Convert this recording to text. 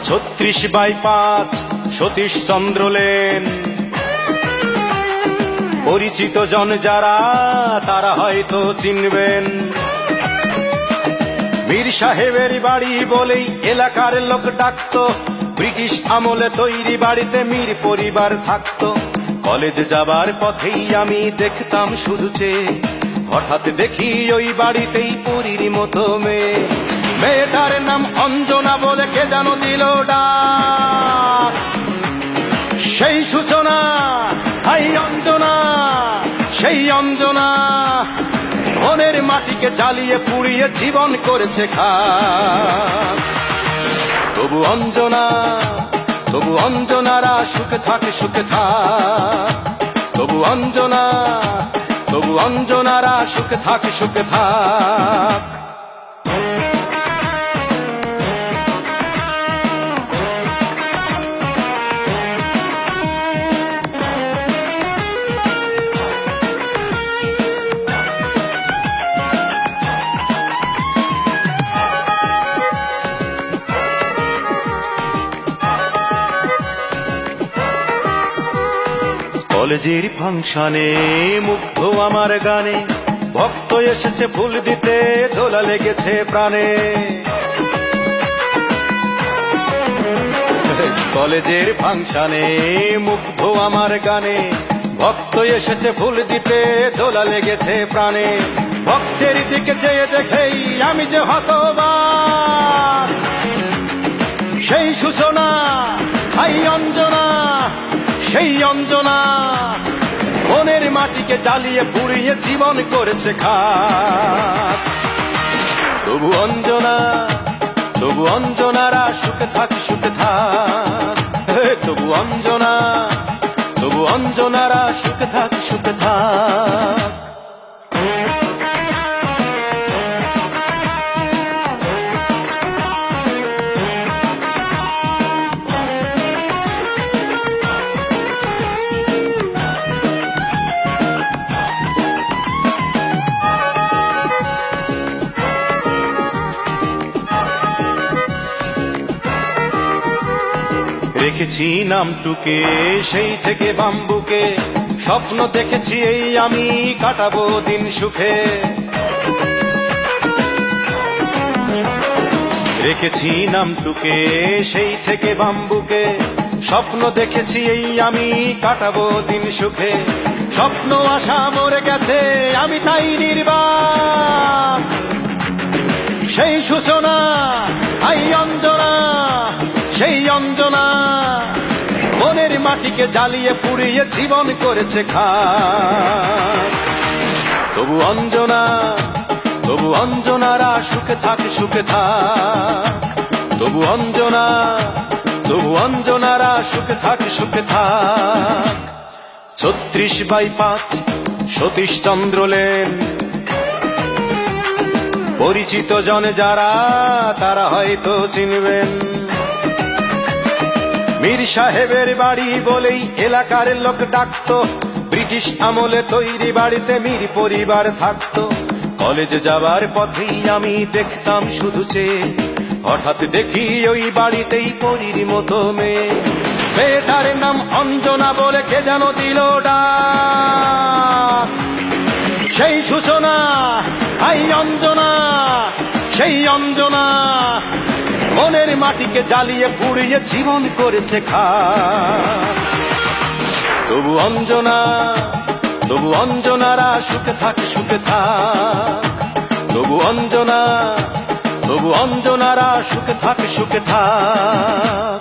36/5 সতীশ চন্দ্র lane. পরিচিত জন যারা তারা হয়তো চিনবেন। মীর সাহেবের বাড়ি বলেই এলাকার লোক ডাকতো। ব্রিটিশ আমলে তৈরি বাড়িতে মীর পরিবার থাকতো। কলেজ যাবার পথেই আমি দেখতাম শুধু চেয়ে, হঠাৎ দেখি ওই বাড়িতেই পরীর মতো মেয়ে। মেয়েটার নাম অঞ্জনা বলে কে যেন দিল ডাক। সেই সূচনা, হাই অঞ্জনা, সেই অঞ্জনা মনের মাটিকে জ্বালিয়ে পুড়িয়ে জীবন করেছে খাক। তবু অঞ্জনা, তবু অঞ্জনারা সুখে থাকে, সুখে থাক। তবু অঞ্জনা, তবু অঞ্জনারা সুখে থাকে, সুখে থাক। কলেজের ফাংশনে মুগ্ধ আমার গানে, ভক্ত এসেছে ফুল দিতে, দোলা লেগেছে প্রাণে। কলেজের ফাংশনে মুগ্ধ আমার গানে, ভক্ত এসেছে ফুল দিতে, দোলা লেগেছে প্রাণে। ভক্তের দিকে চেয়ে দেখেই আমি যে হতবাক। সেই সূচনা, হাই অঞ্জনা, সেই অঞ্জনা মনের মাটিকে জ্বালিয়ে পুড়িয়ে জীবন করেছে খাক। তবু অঞ্জনা, তবু অঞ্জনারা সুখে থাক, সুখে থাক। তবু অঞ্জনা, তবু অঞ্জনারা সুখে থাক, সুখে থাক। রেখেছি নামটুকে সেই থেকে বাম্বুকে, স্বপ্ন দেখেছি এই আমি কাটাবো দিন সুখে। রেখেছি নামটুকে সেই থেকে বাম্বুকে, স্বপ্ন দেখেছি এই আমি কাটাবো দিন সুখে। স্বপ্ন আশা মরে গেছে আমি তাই নির্বাক। সেই সূচনা, আই অঞ্জনা, সেই অঞ্জনা মনের মাটিকে জ্বালিয়ে পুড়িয়ে জীবন করেছে খাক। তবু অঞ্জনা, তবু অঞ্জনারা সুখে থাক, সুখে থাক। তবু অঞ্জনা, তবু অঞ্জনারা সুখে থাক, সুখে থাক। 36/5 সতীশ চন্দ্র লেন। পরিচিত জন যারা তারা হয়তো চিনবেন। মীর সাহেবের বাড়ি বলেই এলাকার লোক ডাকতো। ব্রিটিশ আমলে তৈরি বাড়িতে মীর পরিবার থাকতো। কলেজ যাবার পথেই আমি দেখতাম শুধু চেয়ে, হঠাৎ দেখি ওই বাড়িতেই পরীর মতো মেয়ে। মেয়েটার নাম অঞ্জনা বলে কে যেন দিল ডাক। সেই সূচনা, আই অঞ্জনা, সেই অঞ্জনা মনের মাটিকে জ্বালিয়ে পুড়িয়ে জীবন করেছে খাক। তবু অঞ্জনা, তবু অঞ্জনারা সুখে থাক, সুখে থাক। তবু অঞ্জনা, তবু অঞ্জনারা সুখে থাক, সুখে থাক।